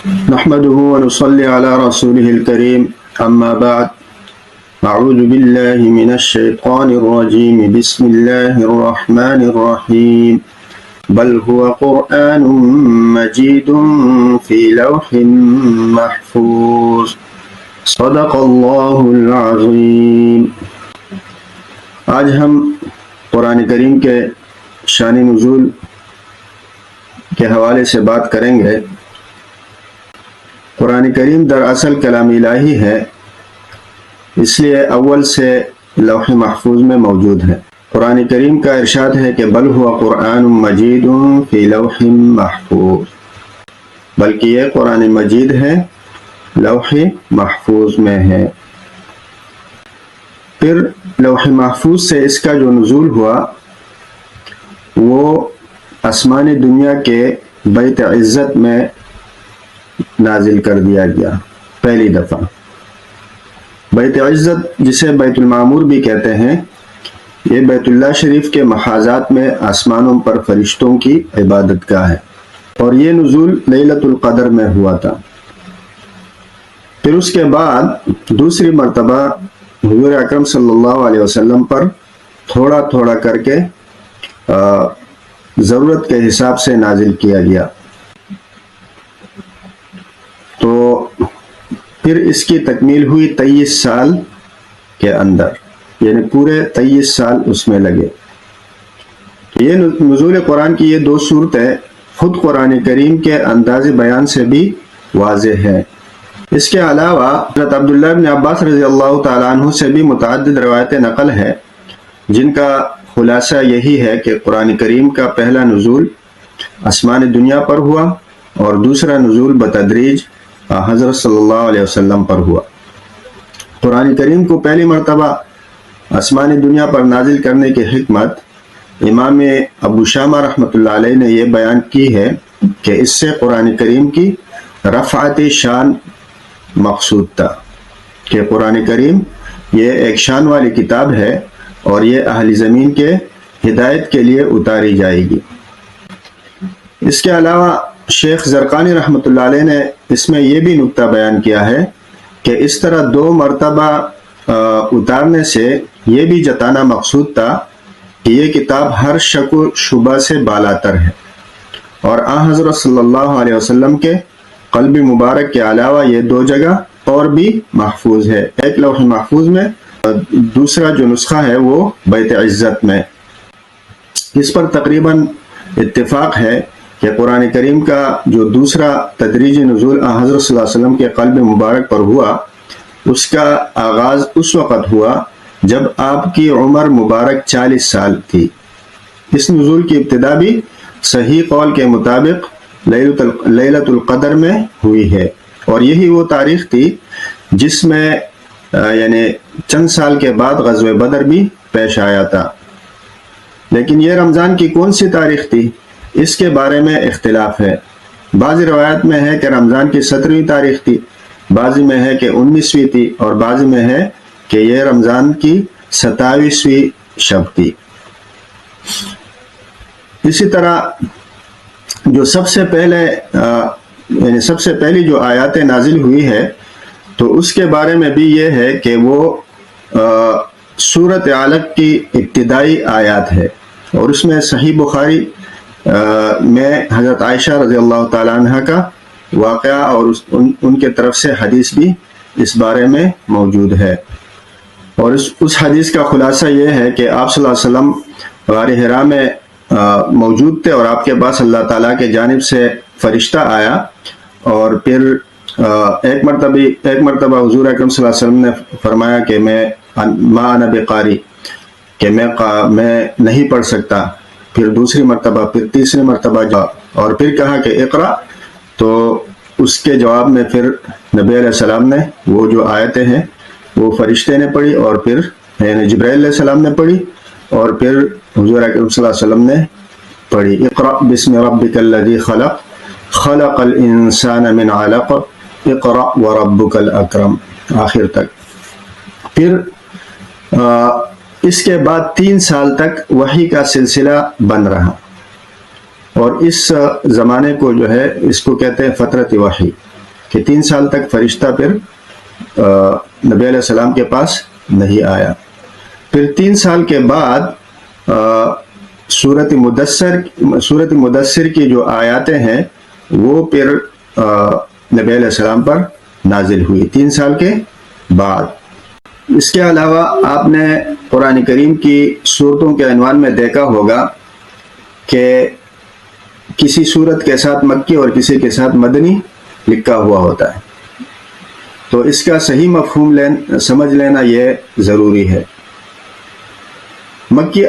نحمده ونصلي على رسوله الكريم أما بعد أعوذ بالله من الشيطان الرجيم بسم الله الرحمن الرحيم بل هو قرآن مجيد في لوح محفوظ صدق الله العظيم۔ آج ہم قرآن کریم کے شان نزول کے حوالے سے بات کریں گے۔ قرآن کریم دراصل کلام الہی ہے، اس لیے اول سے لوح محفوظ میں موجود ہے۔ قرآن کریم کا ارشاد ہے کہ بل ہوا قرآن مجید فی لوح محفوظ، بلکہ یہ قرآن مجید ہے، لوح محفوظ میں ہے۔ پھر لوح محفوظ سے اس کا جو نزول ہوا وہ آسمان دنیا کے بیت عزت میں نازل کر دیا گیا پہلی دفعہ۔ بیت عزت جسے بیت المعمور بھی کہتے ہیں، یہ بیت اللہ شریف کے محاذات میں آسمانوں پر فرشتوں کی عبادت گاہ ہے، اور یہ نزول لیلۃ القدر میں ہوا تھا۔ پھر اس کے بعد دوسری مرتبہ حضور اکرم صلی اللہ علیہ وسلم پر تھوڑا تھوڑا کر کے ضرورت کے حساب سے نازل کیا گیا، تو پھر اس کی تکمیل ہوئی 23 سال کے اندر، یعنی پورے 23 سال اس میں لگے۔ یہ نزول قرآن کی یہ دو صورتیں خود قرآن کریم کے انداز بیان سے بھی واضح ہے۔ اس کے علاوہ حضرت عبداللہ بن عباس رضی اللہ تعالیٰ عنہ سے بھی متعدد روایتیں نقل ہے، جن کا خلاصہ یہی ہے کہ قرآن کریم کا پہلا نزول آسمان دنیا پر ہوا، اور دوسرا نزول بتدریج حضرت صلی اللہ علیہ وسلم پر ہوا۔ قرآن کریم کو پہلی مرتبہ آسمان دنیا پر نازل کرنے کی حکمت امام ابو شامہ رحمۃ اللہ علیہ نے یہ بیان کی ہے کہ اس سے قرآن کریم کی رفعت شان مقصود تھا، کہ قرآن کریم یہ ایک شان والی کتاب ہے اور یہ اہل زمین کے ہدایت کے لیے اتاری جائے گی۔ اس کے علاوہ شیخ زرقانی رحمۃ اللہ علیہ نے اس میں یہ بھی نکتہ بیان کیا ہے کہ اس طرح 2 مرتبہ اتارنے سے یہ بھی جتانا مقصود تھا کہ یہ کتاب ہر شک و شبہ سے بالاتر ہے، اور آن حضرت صلی اللہ علیہ وسلم کے قلب مبارک کے علاوہ یہ 2 جگہ اور بھی محفوظ ہے، ایک لوح محفوظ میں، دوسرا جو نسخہ ہے وہ بیت عزت میں۔ اس پر تقریباً اتفاق ہے کہ قرآن کریم کا جو دوسرا تدریجی نزول حضرت صلی اللہ علیہ وسلم کے قلب مبارک پر ہوا، اس کا آغاز اس وقت ہوا جب آپ کی عمر مبارک 40 سال تھی۔ اس نزول کی ابتدا بھی صحیح قول کے مطابق لیلۃ القدر میں ہوئی ہے، اور یہی وہ تاریخ تھی جس میں یعنی چند سال کے بعد غزوہ بدر بھی پیش آیا تھا۔ لیکن یہ رمضان کی کون سی تاریخ تھی، اس کے بارے میں اختلاف ہے۔ بعض روایت میں ہے کہ رمضان کی 17ویں تاریخ تھی، بعضی میں ہے کہ 19ویں تھی، اور بعضی میں ہے کہ یہ رمضان کی 27ویں شب تھی۔ اسی طرح جو سب سے پہلی جو آیاتیں نازل ہوئی ہے، تو اس کے بارے میں بھی یہ ہے کہ وہ سورۃ علق کی ابتدائی آیات ہے، اور اس میں صحیح بخاری میں حضرت عائشہ رضی اللہ تعالیٰ عنہ کا واقعہ اور ان کے طرف سے حدیث بھی اس بارے میں موجود ہے، اور اس حدیث کا خلاصہ یہ ہے کہ آپ صلی اللہ علیہ وسلم غار حرا میں موجود تھے، اور آپ کے پاس اللہ تعالیٰ کے جانب سے فرشتہ آیا، اور پھر ایک مرتبہ حضور اکرم صلی اللہ علیہ وسلم نے فرمایا کہ ما انا بقاری، کہ میں نہیں پڑھ سکتا، پھر دوسری مرتبہ، پھر تیسری مرتبہ، اور پھر کہا کہ اقرا، تو اس کے جواب میں پھر نبی علیہ السلام نے وہ جو آیتیں ہیں وہ فرشتے نے پڑھی، اور پھر جبرائیل علیہ السلام نے پڑھی، اور پھر حضور اکرم صلی اللہ علیہ وسلم نے پڑھی اقرا بسم ربک الذی خلق خلق الانسان من علق اقرا وربک الاکرم، آخر تک۔ پھر اس کے بعد 3 سال تک وحی کا سلسلہ بن رہا، اور اس زمانے کو جو ہے اس کو کہتے ہیں فترت وحی۔ کہ 3 سال تک فرشتہ پھر نبی علیہ السلام کے پاس نہیں آیا۔ پھر 3 سال کے بعد سورت مدثر کی جو آیاتیں ہیں وہ پھر نبی علیہ السلام پر نازل ہوئی 3 سال کے بعد۔ اس کے علاوہ آپ نے قرآن کریم کی صورتوں کے عنوان میں دیکھا ہوگا کہ کسی صورت کے ساتھ مکی اور کسی کے ساتھ مدنی لکھا ہوا ہوتا ہے، تو اس کا صحیح مفہوم سمجھ لینا یہ ضروری ہے۔ مکی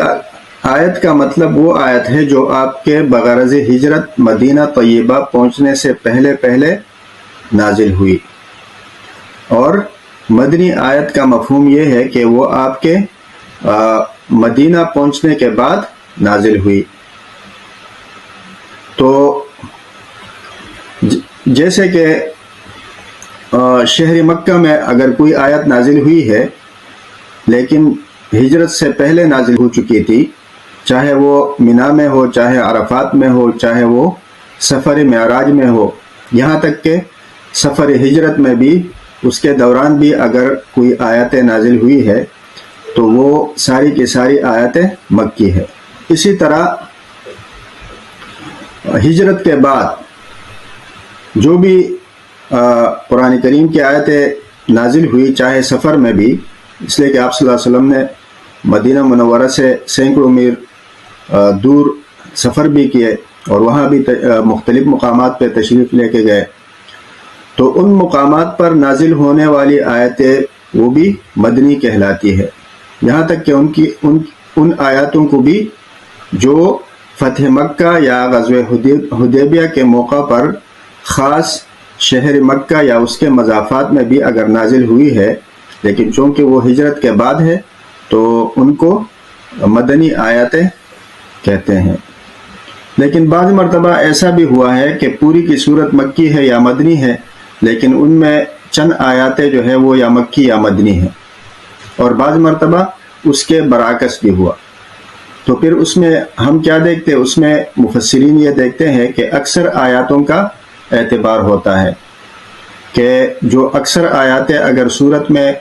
آیت کا مطلب وہ آیت ہے جو آپ کے بغرض ہجرت مدینہ طیبہ پہنچنے سے پہلے نازل ہوئی، اور مدنی آیت کا مفہوم یہ ہے کہ وہ آپ کے مدینہ پہنچنے کے بعد نازل ہوئی۔ تو جیسے کہ شہر مکہ میں اگر کوئی آیت نازل ہوئی ہے لیکن ہجرت سے پہلے نازل ہو چکی تھی، چاہے وہ مینا میں ہو، چاہے عرفات میں ہو، چاہے وہ سفر معراج میں ہو، یہاں تک کہ سفر ہجرت میں بھی اس کے دوران بھی اگر کوئی آیتیں نازل ہوئی ہے تو وہ ساری کی ساری آیتیں مکی ہے۔ اسی طرح ہجرت کے بعد جو بھی قرآن کریم کی آیتیں نازل ہوئی، چاہے سفر میں بھی، اس لیے کہ آپ صلی اللہ علیہ وسلم نے مدینہ منورہ سے سینکڑوں میل دور سفر بھی کیے اور وہاں بھی مختلف مقامات پہ تشریف لے کے گئے، تو ان مقامات پر نازل ہونے والی آیتیں وہ بھی مدنی کہلاتی ہے، یہاں تک کہ ان آیاتوں کو بھی جو فتح مکہ یا غزوہ حدیبیہ کے موقع پر خاص شہر مکہ یا اس کے مضافات میں بھی اگر نازل ہوئی ہے، لیکن چونکہ وہ ہجرت کے بعد ہے تو ان کو مدنی آیاتیں کہتے ہیں۔ لیکن بعض مرتبہ ایسا بھی ہوا ہے کہ پوری کی صورت مکی ہے یا مدنی ہے، لیکن ان میں چند آیاتیں جو ہے وہ یا مکی یا مدنی ہیں، اور بعض مرتبہ اس کے برعکس بھی ہوا۔ تو پھر اس میں ہم کیا دیکھتے ہیں؟ اس میں مفسرین یہ دیکھتے ہیں کہ اکثر آیاتوں کا اعتبار ہوتا ہے کہ جو اکثر آیاتیں اگر صورت میں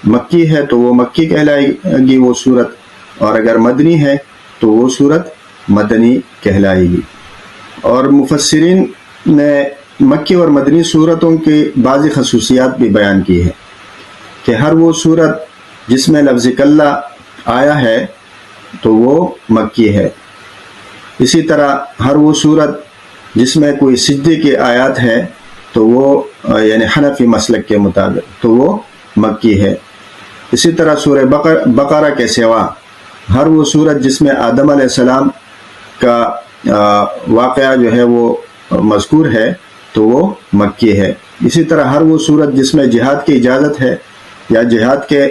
مکی ہے تو وہ مکی کہلائے گی وہ صورت، اور اگر مدنی ہے تو وہ صورت مدنی کہلائے گی۔ اور مفسرین نے مکی اور مدنی صورتوں کی بعض خصوصیات بھی بیان کی ہے کہ ہر وہ صورت جس میں لفظ کلہ آیا ہے تو وہ مکی ہے، اسی طرح ہر وہ صورت جس میں کوئی سجدے کی آیات ہے تو وہ یعنی حنفی مسلک کے مطابق تو وہ مکی ہے۔ اسی طرح سورہ بقرہ کے سوا ہر وہ صورت جس میں آدم علیہ السلام کا واقعہ جو ہے وہ مذکور ہے تو وہ مکی ہے۔ اسی طرح ہر وہ صورت جس میں جہاد کی اجازت ہے یا جہاد کے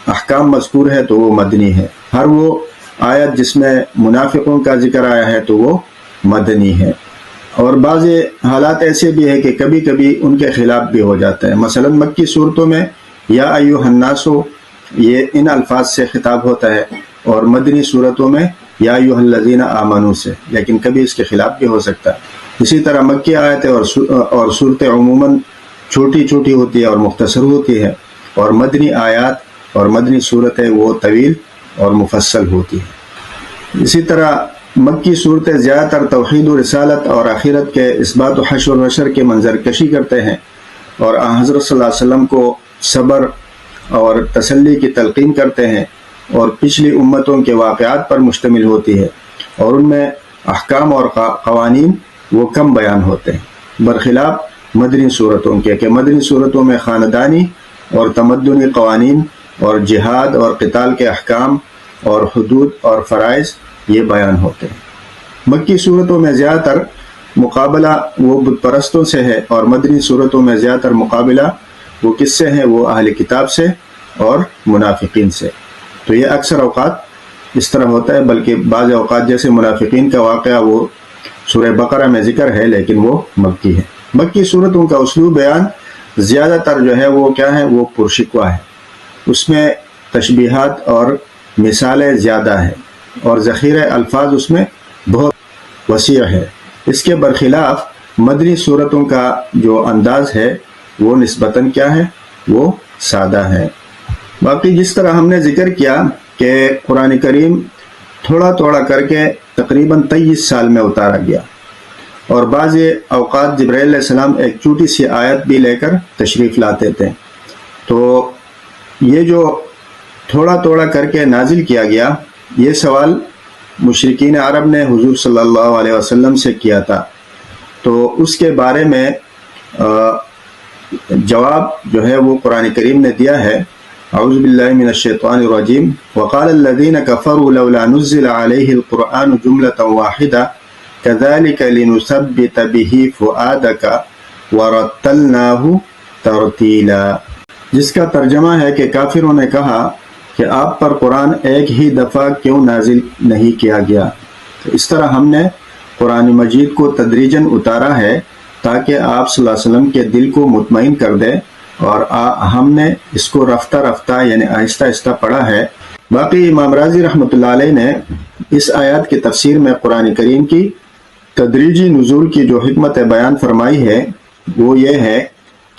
احکام مذکور ہے تو وہ مدنی ہے۔ ہر وہ آیت جس میں منافقوں کا ذکر آیا ہے تو وہ مدنی ہے۔ اور بعض حالات ایسے بھی ہے کہ کبھی کبھی ان کے خلاف بھی ہو جاتا ہے، مثلا مکی صورتوں میں یا ایھا الناس یہ ان الفاظ سے خطاب ہوتا ہے، اور مدنی صورتوں میں یا ایھا الذین آمنوا سے، لیکن کبھی اس کے خلاف بھی ہو سکتا ہے۔ اسی طرح مکی آیتیں اور صورتیں عموماً چھوٹی چھوٹی ہوتی ہے اور مختصر ہوتی ہے، اور مدنی آیات اور مدنی صورتیں وہ طویل اور مفصل ہوتی ہے۔ اسی طرح مکی صورتیں زیادہ تر توحید و رسالت اور آخرت کے اثبات و حشر و نشر کے منظر کشی کرتے ہیں، اور حضرت صلی اللہ علیہ وسلم کو صبر اور تسلی کی تلقین کرتے ہیں، اور پچھلی امتوں کے واقعات پر مشتمل ہوتی ہے، اور ان میں احکام اور قوانین وہ کم بیان ہوتے ہیں، برخلاف مدنی صورتوں کے کہ مدنی صورتوں میں خاندانی اور تمدنی قوانین اور جہاد اور قتال کے احکام اور حدود اور فرائض یہ بیان ہوتے ہیں۔ مکی صورتوں میں زیادہ تر مقابلہ وہ بت پرستوں سے ہے، اور مدنی صورتوں میں زیادہ تر مقابلہ وہ کس سے ہے؟ وہ اہل کتاب سے اور منافقین سے۔ تو یہ اکثر اوقات اس طرح ہوتا ہے، بلکہ بعض اوقات جیسے منافقین کا واقعہ وہ سورہ بقرہ میں ذکر ہے لیکن وہ مکی ہے۔ مکی صورتوں کا اسلوب بیان زیادہ تر جو ہے وہ کیا ہے؟ وہ پرشکوہ ہے، اس میں تشبیہات اور مثالیں زیادہ ہیں، اور ذخیرہ الفاظ اس میں بہت وسیع ہے۔ اس کے برخلاف مدنی صورتوں کا جو انداز ہے وہ نسبتاً کیا ہے؟ وہ سادہ ہے۔ باقی جس طرح ہم نے ذکر کیا کہ قرآن کریم تھوڑا تھوڑا کر کے تقریباً 23 سال میں اتارا گیا، اور بعض اوقات جبرائیل علیہ السلام ایک چھوٹی سی آیت بھی لے کر تشریف لاتے تھے۔ تو یہ جو تھوڑا تھوڑا کر کے نازل کیا گیا، یہ سوال مشرکین عرب نے حضور صلی اللہ علیہ وسلم سے کیا تھا، تو اس کے بارے میں جواب جو ہے وہ قرآن کریم نے دیا ہے۔ اعوذ باللہ من الشیطان الرجیم وقال الذین کفروا لولا نزل علیہ القرآن جملة واحدہ کذالک لنثبت به فؤادک ورتلناہ ترتیلا، جس کا ترجمہ ہے کہ کافروں نے کہا کہ آپ پر قرآن ایک ہی دفعہ کیوں نازل نہیں کیا گیا؟ اس طرح ہم نے قرآن مجید کو تدریجاً اتارا ہے تاکہ آپ صلی اللہ علیہ وسلم کے دل کو مطمئن کر دے، اور ہم نے اس کو رفتہ رفتہ یعنی آہستہ آہستہ پڑھا ہے۔ باقی امام رازی رحمۃ اللہ علیہ نے اس آیات کی تفسیر میں قرآن کریم کی تدریجی نزول کی جو حکمت بیان فرمائی ہے وہ یہ ہے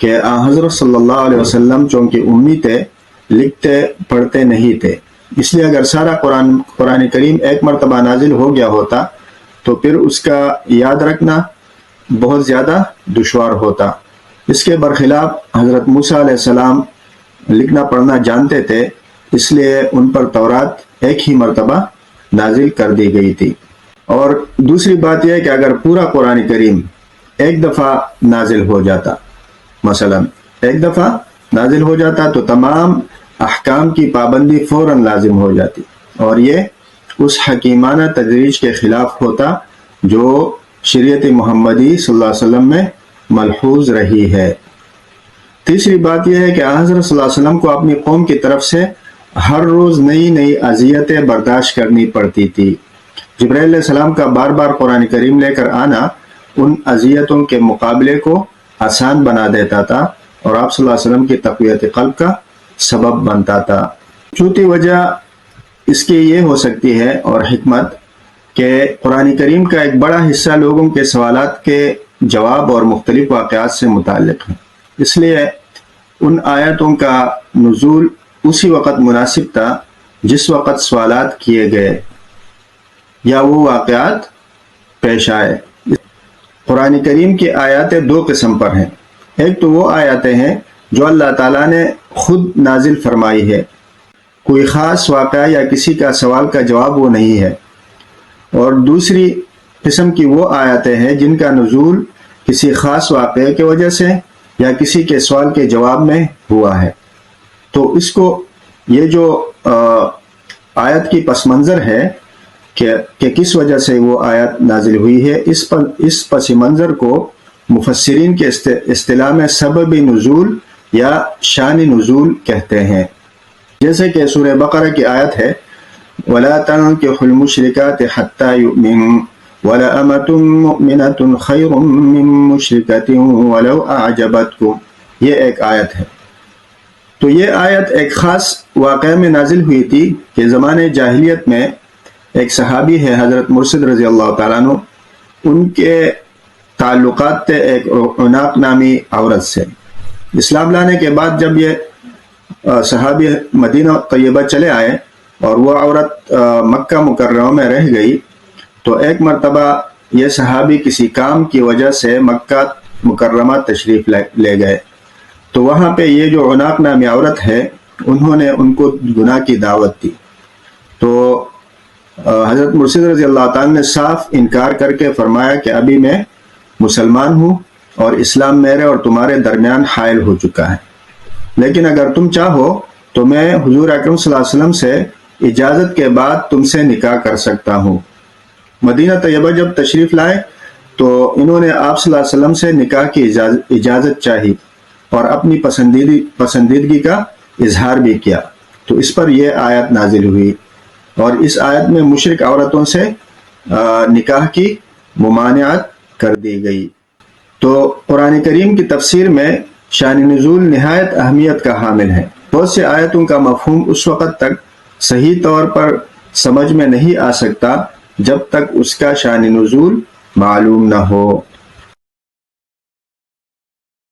کہ حضرت صلی اللہ علیہ وسلم چونکہ امی تھے، لکھتے پڑھتے نہیں تھے، اس لیے اگر سارا قرآن کریم ایک مرتبہ نازل ہو گیا ہوتا تو پھر اس کا یاد رکھنا بہت زیادہ دشوار ہوتا۔ اس کے برخلاف حضرت موسیٰ علیہ السلام لکھنا پڑھنا جانتے تھے، اس لیے ان پر تورات ایک ہی مرتبہ نازل کر دی گئی تھی۔ اور دوسری بات یہ ہے کہ اگر پورا قرآن کریم ایک دفعہ نازل ہو جاتا، مثلا ایک دفعہ نازل ہو جاتا تو تمام احکام کی پابندی فوراً لازم ہو جاتی، اور یہ اس حکیمانہ تدریج کے خلاف ہوتا جو شریعت محمدی صلی اللہ علیہ وسلم میں ملحوظ رہی ہے۔ تیسری بات یہ ہے کہ حضرت صلی اللہ علیہ وسلم کو اپنی قوم کی طرف سے ہر روز نئی نئی اذیتیں برداشت کرنی پڑتی تھی۔ جبرائیل علیہ السلام کا بار بار قرآن کریم لے کر آنا ان اذیتوں کے مقابلے کو آسان بنا دیتا تھا، اور آپ صلی اللہ علیہ وسلم کی تقویت قلب کا سبب بنتا تھا۔ چوتھی وجہ اس کی یہ ہو سکتی ہے اور حکمت کہ قرآن کریم کا ایک بڑا حصہ لوگوں کے سوالات کے جواب اور مختلف واقعات سے متعلق ہے، اس لیے ان آیاتوں کا نزول اسی وقت مناسب تھا جس وقت سوالات کیے گئے یا وہ واقعات پیش آئے۔ قرآن کریم کی آیاتیں دو قسم پر ہیں، ایک تو وہ آیاتیں ہیں جو اللہ تعالیٰ نے خود نازل فرمائی ہے، کوئی خاص واقعہ یا کسی کا سوال کا جواب وہ نہیں ہے، اور دوسری قسم کی وہ آیاتیں ہیں جن کا نزول کسی خاص واقعے کی وجہ سے یا کسی کے سوال کے جواب میں ہوا ہے۔ تو اس کو یہ جو آیت کی پس منظر ہے کہ کس وجہ سے وہ آیت نازل ہوئی ہے، اس پس منظر کو مفسرین کے اصطلاح میں سبب نزول یا شان نزول کہتے ہیں۔ جیسے کہ سورہ بقرہ کی آیت ہے وَلَا تَنكِحُوا الْمُشْرِكَاتِ حَتَّى يُؤْمِنُوا وَلَأَمَةٌ مُؤْمِنَةٌ خَيْرٌ مِّن مُشْرِكَةٍ وَلَوْ أَعْجَبَتْكُمْ، یہ ایک آیت ہے۔ تو یہ آیت ایک خاص واقعے میں نازل ہوئی تھی کہ زمانے جاہلیت میں ایک صحابی ہے حضرت مرشد رضی اللہ تعالیٰ عنہ، ان کے تعلقات تھے ایک عناق نامی عورت سے۔ اسلام لانے کے بعد جب یہ صحابی مدینہ طیبہ چلے آئے اور وہ عورت مکہ مکرمہ میں رہ گئی، تو ایک مرتبہ یہ صحابی کسی کام کی وجہ سے مکہ مکرمہ تشریف لے گئے، تو وہاں پہ یہ جو عناق نامی عورت ہے انہوں نے ان کو گناہ کی دعوت دی، تو حضرت مرشد رضی اللہ تعالیٰ نے صاف انکار کر کے فرمایا کہ ابھی میں مسلمان ہوں اور اسلام میرے اور تمہارے درمیان حائل ہو چکا ہے، لیکن اگر تم چاہو تو میں حضور اکرم صلی اللہ علیہ وسلم سے اجازت کے بعد تم سے نکاح کر سکتا ہوں۔ مدینہ طیبہ جب تشریف لائے تو انہوں نے آپ صلی اللہ علیہ وسلم سے نکاح کی اجازت چاہی اور اپنی پسندیدگی کا اظہار بھی کیا، تو اس پر یہ آیت نازل ہوئی، اور اس آیت میں مشرک عورتوں سے نکاح کی ممانعت کر دی گئی۔ تو قرآن کریم کی تفسیر میں شان نزول نہایت اہمیت کا حامل ہے۔ بہت سے آیتوں کا مفہوم اس وقت تک صحیح طور پر سمجھ میں نہیں آ سکتا جب تک اس کا شان نزول معلوم نہ ہو۔